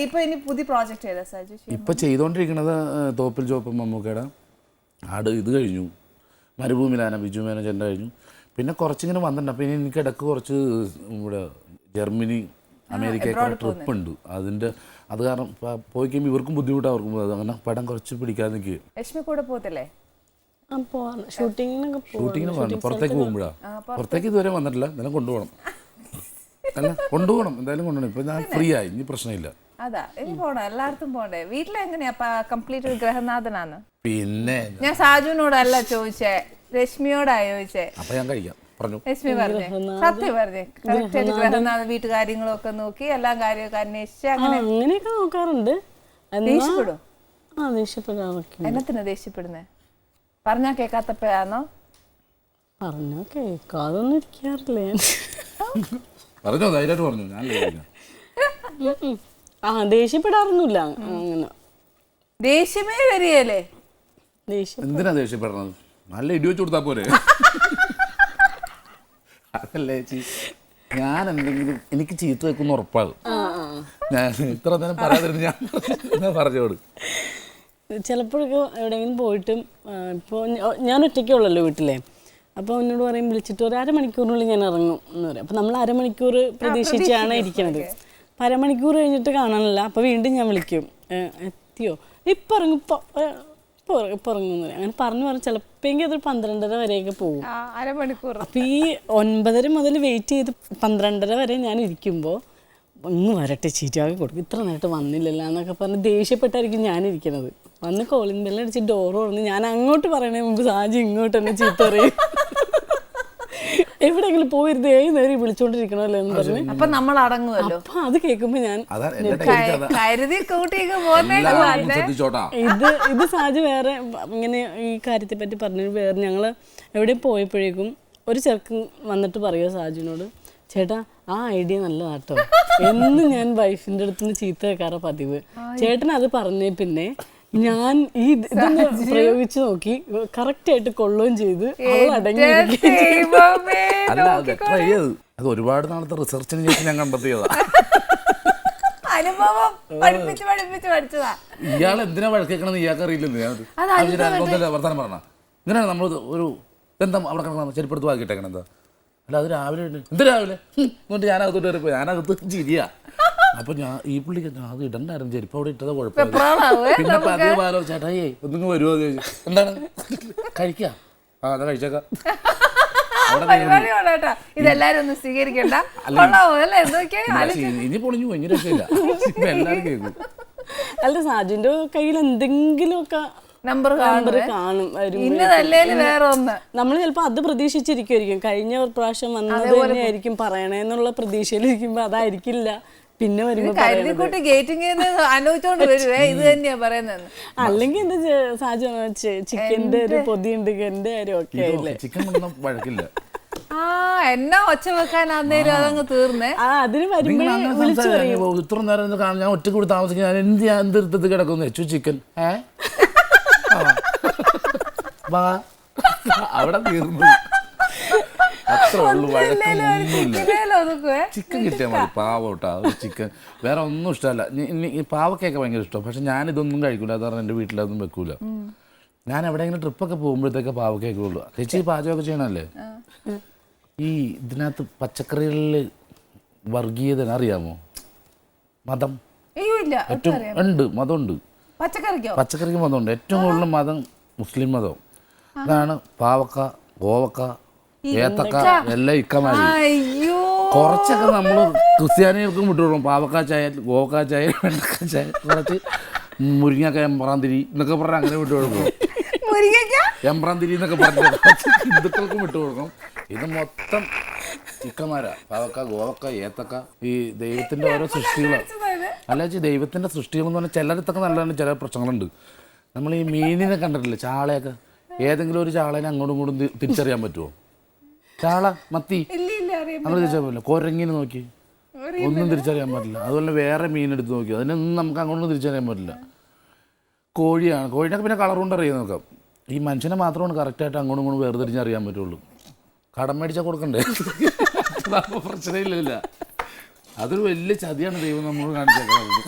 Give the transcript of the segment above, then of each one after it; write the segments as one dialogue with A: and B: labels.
A: ഇപ്പൊ ഇനി പുതിയ പ്രോജക്റ്റ് ഏതാ സാജു?
B: ഇപ്പൊ ചെയ്തോണ്ടിരിക്കുന്നത് തോപ്പിൽ ജോപ്പ് മമ്മൂക്കയുടെ ആട് ഇത് കഴിഞ്ഞു, മരുഭൂമിയിലാന ബിജു മേനോജൻ്റെ കഴിഞ്ഞു. പിന്നെ കുറച്ചിങ്ങനെ വന്നിട്ടുണ്ട്. അപ്പോൾ ഇനി എനിക്ക് ഇടയ്ക്ക് കുറച്ച് ഇവിടെ ജർമ്മനി അമേരിക്കയൊക്കെ ട്രിപ്പ് ഉണ്ട്. അത് കാരണം പോയി കഴിയുമ്പോൾ ഇവർക്കും ബുദ്ധിമുട്ടാണ്, അവർക്കും അങ്ങനെ പടം കുറച്ച് പിടിക്കാതെ നിൽക്കുക.
A: ലക്ഷ്മി കൂടെ പോകത്തില്ലേ?
B: ഷൂട്ടിങ്ങിന് പോകണം. പുറത്തേക്ക് പോകുമ്പോഴാണ്. പുറത്തേക്ക് ഇതുവരെ വന്നിട്ടില്ല. എന്തായാലും കൊണ്ടുപോകണം. അല്ല കൊണ്ടുപോകണം, എന്തായാലും കൊണ്ടുപോകണം. ഇപ്പം ഞാൻ ഫ്രീ ആയി, ഇനി പ്രശ്നമില്ല.
A: അതാ ഇനി പോണം, എല്ലായിടത്തും പോണ്ടേ. വീട്ടിലെങ്ങനെയാ കംപ്ലീറ്റ് ഒരു ഗ്രഹനാഥനാണ്?
B: പിന്നെ
A: ഞാൻ സാജുവിനോടല്ല ചോദിച്ചേ, രശ്മിയോടാ ചോദിച്ചേ.
B: അപ്പൊ ഞാൻ കഴിക്കാം.
A: രശ്മി പറഞ്ഞേ, സത്യം പറഞ്ഞേ. കറക്റ്റ് ഗ്രഹനാഥ വീട്ടുകാര്യങ്ങളൊക്കെ നോക്കി എല്ലാം കാര്യമൊക്കെ അന്വേഷിച്ച്
C: അങ്ങനെയൊക്കെ നോക്കാറുണ്ട്.
A: ദേഷ്യപ്പെടും? എന്നത്തിന് ദേഷ്യപ്പെടുന്നേ? പറഞ്ഞാ കേക്കാത്തപ്പോഴാണോ?
C: പറഞ്ഞാ കേക്കാതൊന്നും ഇരിക്കാറില്ല ഞാൻ.
B: പറഞ്ഞോ, ധൈര്യമായിട്ട് പറഞ്ഞു. ഞാൻ
C: ദേഷ്യപ്പെടാറൊന്നുമില്ല. അങ്ങനെ
A: ദേഷ്യമേ വരികയല്ലേ?
B: എന്തിനാ ദേഷ്യപ്പെടണത്? നല്ല ഇടി വെച്ച് കൊടുത്താ പോരെ? അതല്ലേ ചേച്ചി, ഞാൻ എന്തെങ്കിലും എനിക്ക് ചീത്ത വെക്കുന്ന ഉറപ്പാണ്. ഞാൻ ഇത്ര നേരം പറയാതിരുന്നു ഞാൻ പറഞ്ഞോട്.
C: ചിലപ്പോഴൊക്കെ എവിടെയെങ്കിലും പോയിട്ടും ഇപ്പോൾ ഞാൻ ഒറ്റയ്ക്കുള്ളല്ലോ വീട്ടിലെ. അപ്പോൾ എന്നോട് പറയും, വിളിച്ചിട്ട് ഒരു അരമണിക്കൂറിനുള്ളിൽ ഞാൻ ഇറങ്ങും എന്ന് പറയും. അപ്പോൾ നമ്മൾ അരമണിക്കൂർ പ്രതീക്ഷിച്ചാണ് ഇരിക്കുന്നത്. അപ്പം അരമണിക്കൂർ കഴിഞ്ഞിട്ട് കാണാനില്ല. അപ്പോൾ വീണ്ടും ഞാൻ വിളിക്കും, എത്തിയോ, ഇപ്പം ഇറങ്ങും, ഇപ്പം ഇറങ്ങുന്നു. അങ്ങനെ പറഞ്ഞു ചിലപ്പോൾ അതൊരു 12:30 വരെയൊക്കെ പോകും.
A: അരമണിക്കൂർ.
C: അപ്പോൾ ഈ 9:30 മുതൽ വെയിറ്റ് ചെയ്ത് 12:30 വരെ ഞാൻ ഇരിക്കുമ്പോൾ ഒന്ന് വരട്ടെ, ചീറ്റാക്കി കൊടുക്കും, ഇത്ര നേരത്തെ വന്നില്ലല്ലോ എന്നൊക്കെ പറഞ്ഞ് ദേഷ്യപ്പെട്ടായിരിക്കും ഞാനിരിക്കുന്നത്. വന്ന് കോളിംഗ് ബെല്ലടിച്ച് ഡോർ തുറന്ന് ഞാൻ അങ്ങോട്ട് പറയണേ മുമ്പ് സാജി ഇങ്ങോട്ട് തന്നെ ചീത്ത പറയും. എവിടെയെങ്കിലും പോയിരുന്നേ നേരം വിളിച്ചോണ്ടിരിക്കണല്ലോ എന്ന് പറഞ്ഞു.
A: അപ്പൊ നമ്മൾ അടങ്ങുമല്ലോ.
C: അപ്പൊ അത് കേൾക്കുമ്പോ ഞാൻ ഇത് സാജ് വേറെ ഇങ്ങനെ ഈ കാര്യത്തെ പറ്റി പറഞ്ഞു. വേറെ ഞങ്ങള് എവിടെ പോയപ്പോഴേക്കും ഒരു ചെറുക്കൻ വന്നിട്ട് പറയുക സാജുവിനോട്, ചേട്ടാ ആ ഐഡിയ നല്ലതാട്ടോ എന്ന്. ഞാൻ വൈഫിന്റെ അടുത്തുനിന്ന് ചീത്ത കേൾക്കാറ പതിവ്. ചേട്ടൻ അത് പറഞ്ഞേ പിന്നെ ഞാൻ ഈ ഇതൊന്ന് പ്രയോഗിച്ചു നോക്കി, കറക്റ്റ് ആയിട്ട് കൊള്ളുകയും ചെയ്ത് അവൾ അടങ്ങി.
B: അത് ഒരുപാട് നാളത്തെ റിസർച്ചിന് ശേഷം ഞാൻ കണ്ടെത്തിയതാ. ഇയാൾ എന്തിനാ വഴക്കേക്കണെന്ന് ഇയാൾക്ക് അറിയില്ലെന്ന് വർത്താനം പറഞ്ഞ. ഇങ്ങനെയാണ് നമ്മൾ ഒരു എന്താ അവിടെ കിടക്കണം ചെരുപ്പെടുത്ത് വാക്കിയിട്ടേക്കണം. എന്താ അല്ല അത് രാവിലെ എന്ത് രാവിലെ എന്നിട്ട് ഞാനകത്തോട്ട് കയറിപ്പോ ഞാനകത്ത് ചിരിയാ. അപ്പൊ ഞാൻ ഈ പുള്ളിക്ക് അത് ഇടണ്ടായിരുന്നു, ചെരുപ്പ് അവിടെ ഇട്ടത് കുഴപ്പമില്ല. പിന്നെ പതിയെ പാലോ ചേട്ടായി ഒന്നിങ്ങ് വരുമോ ചോദിച്ചു. എന്താണ് കഴിക്കാ? ആ അതാ കഴിച്ചേക്കാം. ഇനി പൊളിഞ്ഞു ഇനി രക്ഷയില്ല, എല്ലാരും കേൾക്കും.
C: അല്ല സാജുവിന്റെ കയ്യിൽ എന്തെങ്കിലുമൊക്കെ നമ്പർ കാണും. നമ്മൾ ചിലപ്പോ അത് പ്രതീക്ഷിച്ചിരിക്കുമായിരിക്കും. കഴിഞ്ഞ പ്രാവശ്യം വന്നത് തന്നെയായിരിക്കും പറയണേന്നുള്ള പ്രതീക്ഷയിലിരിക്കുമ്പോ അതായിരിക്കില്ല പിന്നെ വരുമ്പോ. അല്ലെങ്കിൽ എന്താ സാജു ചിക്കന്റെ ഒരു പൊതിയുണ്ട് എന്റെ കാര്യം ഒക്കെ ആയില്ലേ.
B: വഴക്കില്ല.
A: എന്നാ ഒച്ച വെക്കാൻ അന്നേരം അതങ്ങ് തീർന്നേ.
C: അതിന് വരുമ്പോഴേ
B: ഇത്ര നേരം ഞാൻ ഒറ്റ കൂടി താമസിക്കാൻ എന്ത് കിടക്കുന്നു ചിക്കൻ അവിടെ തീർന്നു. അത്ര ഉള്ളു, വഴക്കൊന്നുമില്ല. ചിക്കൻ കിട്ടിയാൽ മതി, പാവട്ടാ ചിക്കൻ. വേറെ ഒന്നും ഇഷ്ടമല്ല. ഈ പാവക്കൊക്കെ ഭയങ്കര ഇഷ്ടം. പക്ഷെ ഞാനിതൊന്നും കഴിക്കൂല, അത് കാരണം എൻ്റെ വീട്ടിലതൊന്നും വെക്കൂല. ഞാൻ എവിടെയെങ്കിലും ട്രിപ്പൊക്കെ പോകുമ്പോഴത്തേക്ക് പാവക്കൊക്കെ ഉള്ളു. ചേച്ചി പാചകമൊക്കെ ചെയ്യണല്ലേ? ഈ ഇതിനകത്ത് പച്ചക്കറികളിൽ വർഗീയത അറിയാമോ? മതം ഏറ്റവും ഉണ്ട്, മതമുണ്ട്. പച്ചക്കറിക്ക് മതമുണ്ട്. ഏറ്റവും കൂടുതൽ മതം മുസ്ലിം മതം. അതാണ് പാവക്ക, ഗോവക്ക, ഏത്തക്ക എല്ലാം ഇക്കമാരി. കുറച്ചൊക്കെ നമ്മൾ ക്രിസ്ത്യാനികൾക്കും വിട്ടുകൊടുക്കും. പാവക്ക ചായ, ഗോവക്ക ചായ, വെണ്ടക്ക ചായ, കുറച്ച് മുരിങ്ങക്ക എമ്പ്രാന്തിരി എന്നൊക്കെ പറഞ്ഞാൽ അങ്ങനെ വിട്ടുകൊടുക്കും. എമ്പ്രാന്തിരി എന്നൊക്കെ പറഞ്ഞ ഹിന്ദുക്കൾക്കും വിട്ടുകൊടുക്കും. ഇത് മൊത്തം ചിക്കന്മാരാ. പാവക്ക, ഗോവക്ക, ഏത്തക്ക. ഈ ദൈവത്തിന്റെ ഓരോ സൃഷ്ടികളാണ്. അല്ല ചേച്ചി, ദൈവത്തിന്റെ സൃഷ്ടികളെന്ന് പറഞ്ഞാൽ ചിലരത്തൊക്കെ നല്ലതാണ്, ചില പ്രശ്നങ്ങളുണ്ട്. നമ്മൾ ഈ മീനിനെ കണ്ടിട്ടില്ലേ, ചാളയൊക്കെ. ഏതെങ്കിലും ഒരു ചാളേനെ അങ്ങോട്ടും ഇങ്ങോട്ടും തിരിച്ചറിയാൻ പറ്റുമോ? ചാള, മത്തി നമ്മൾ തിരിച്ചറിയാൻ പറ്റില്ല. കുരങ്ങിന് നോക്കി ഒന്നും തിരിച്ചറിയാൻ പറ്റില്ല. അതുപോലെ വേറെ മീനെടുത്ത് നോക്കി അതിനൊന്നും നമുക്ക് അങ്ങോട്ടും തിരിച്ചറിയാൻ പറ്റില്ല. കോഴിയാണ്, കോഴിനൊക്കെ പിന്നെ കളർ കൊണ്ട് അറിയാൻ നോക്കാം. ഈ മനുഷ്യനെ മാത്രമാണ് കറക്റ്റായിട്ട് അങ്ങോട്ടും ഇങ്ങോട്ടും വേർതിരിച്ചറിയാൻ പറ്റുള്ളൂ. കടം മേടിച്ചാൽ കൊടുക്കണ്ടേ? അപ്പോൾ പ്രശ്നമില്ല. അതൊരു വലിയ ചതിയാണ് ദൈവം നമ്മൾ കാണിച്ചേക്കുന്നത്.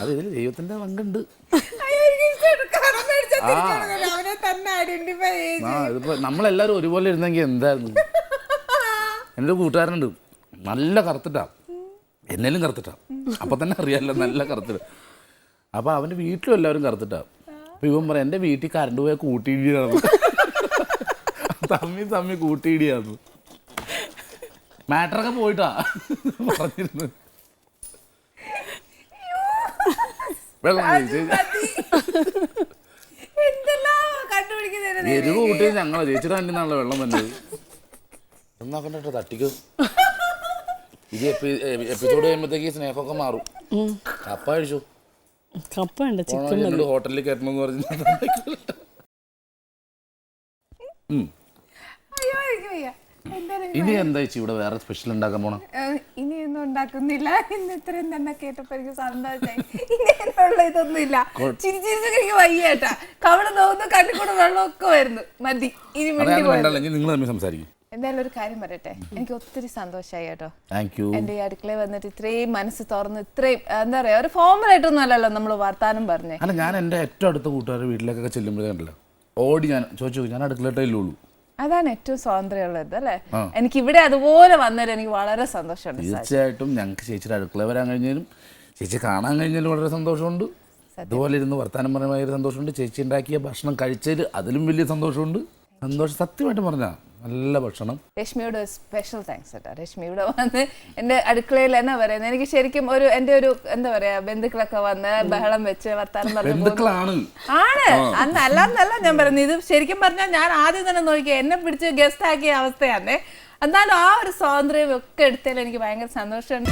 B: അത് ഇതിൽ ദൈവത്തിന്റെ പങ്കുണ്ട്. ഇതിപ്പോ നമ്മളെല്ലാരും ഒരുപോലെ ഇരുന്നെങ്കിൽ എന്തായിരുന്നു. എൻ്റെ ഒരു കൂട്ടുകാരനുണ്ട്, നല്ല കറുത്തിട്ടാ, എന്നേലും കറുത്തിട്ടാ, അപ്പൊ തന്നെ അറിയാമല്ലോ നല്ല കറുത്തിട്ട്. അപ്പൊ അവന്റെ വീട്ടിലും എല്ലാവരും കറുത്തിട്ടാ. അപ്പൊ ഇവൻ പറയാം എൻ്റെ വീട്ടിൽ കറണ്ട് പോയാൽ കൂട്ടിയിടിയാണ്, തമ്മി കൂട്ടിയിടിയാന്ന്. മാറ്ററൊക്കെ പോയിട്ടാ പറഞ്ഞിരുന്നു. എരിവ് കൂട്ടി ഞങ്ങളെ ചേച്ചിയുടെ കണ്ടിന്നാണല്ലോ വെള്ളം വന്നത്. ഒന്നാക്കണ്ടോ തട്ടിക്കോ. ഇത് എപ്പിസോഡ് കഴിയുമ്പോഴത്തേക്ക് സ്നേഹമൊക്കെ മാറും. കപ്പ കഴിച്ചു.
C: കപ്പ ഉണ്ട്, ചിക്കൻ
B: എന്നോട് ഹോട്ടലിൽ കയറ്റണമെന്ന് പറഞ്ഞു. ഇനി എന്താ ചേച്ചി ഇവിടെ വേറെ സ്പെഷ്യൽ ഉണ്ടാക്കാൻ പോണം?
A: ഇനിയൊന്നും ഉണ്ടാക്കുന്നില്ല. ഇന്ന് ഇത്രയും തന്നെ കേട്ടപ്പോ എനിക്ക് സന്തോഷമായി. ഇനിയുള്ള ഇതൊന്നും ഇല്ല. ചിരിച്ചിരിച്ച് വയ്യേട്ടാ, കവള് നോക്കുന്നു, കണ്ണിക്കൂടെ വെള്ളമൊക്കെ വരുന്നു. മതി, ഇനി
B: നിങ്ങൾ തമ്മിൽ സംസാരിക്കും.
A: എന്തായാലും ഒരു കാര്യം പറയട്ടെ, എനിക്ക് ഒത്തിരി സന്തോഷമായി കേട്ടോ.
B: Thank you.
A: എന്റെ ഈ അടുക്കളയിൽ വന്നിട്ട് ഇത്രയും മനസ്സ് തുറന്ന്, ഇത്രയും എന്താ പറയാ, ഒരു ഫോമലായിട്ടൊന്നും അല്ലല്ലോ നമ്മൾ വർത്താനം പറഞ്ഞേ.
B: അല്ല, ഞാൻ എൻ്റെ ഏറ്റവും അടുത്ത കൂട്ടുകാരുടെ വീട്ടിലേക്കൊക്കെ ചെല്ലുമ്പോഴേ കണ്ടല്ലോ ഓടി ഞാൻ ചോദിച്ചു, ഞാൻ അടുക്കളയിട്ടേ ഉള്ളൂ.
A: അതാണ് ഏറ്റവും സ്വാതന്ത്ര്യമുള്ളത് അല്ലേ. എനിക്ക് ഇവിടെ അതുപോലെ വന്നതിൽ എനിക്ക് വളരെ സന്തോഷമുണ്ട്.
B: തീർച്ചയായിട്ടും ഞങ്ങൾക്ക് ചേച്ചിയുടെ അടുക്കള വരാൻ കഴിഞ്ഞാലും ചേച്ചി കാണാൻ കഴിഞ്ഞാലും വളരെ സന്തോഷമുണ്ട്. അതുപോലെ ഇരുന്ന് വർത്താനം പറയുന്ന സന്തോഷമുണ്ട്. ചേച്ചി ഉണ്ടാക്കിയ ഭക്ഷണം കഴിച്ചതിൽ അതിലും വലിയ സന്തോഷമുണ്ട്. സന്തോഷം സത്യമായിട്ട് പറഞ്ഞാൽ നല്ല ഭക്ഷണം.
A: രശ്മിയോട് സ്പെഷ്യൽ താങ്ക്സ് കേട്ടോ. രശ്മി ഇവിടെ വന്ന് എൻ്റെ അടുക്കളയിൽ എന്നാ പറയുന്നത്, എനിക്ക് ശരിക്കും ഒരു എൻ്റെ ഒരു എന്താ പറയാ ബന്ധുക്കളൊക്കെ വന്ന് ബഹളം വെച്ച് വർത്താനം പറഞ്ഞു ആണ്. അന്നല്ല ഞാൻ പറയുന്നത്, ഇത് ശരിക്കും പറഞ്ഞാൽ ഞാൻ ആദ്യം തന്നെ നോക്കിയാൽ എന്നെ പിടിച്ച് ഗസ്റ്റ് ആക്കിയ അവസ്ഥയാണ്. എന്നാലും ആ ഒരു സ്വാതന്ത്ര്യം ഒക്കെ എടുത്തതിൽ എനിക്ക് ഭയങ്കര സന്തോഷമുണ്ട്.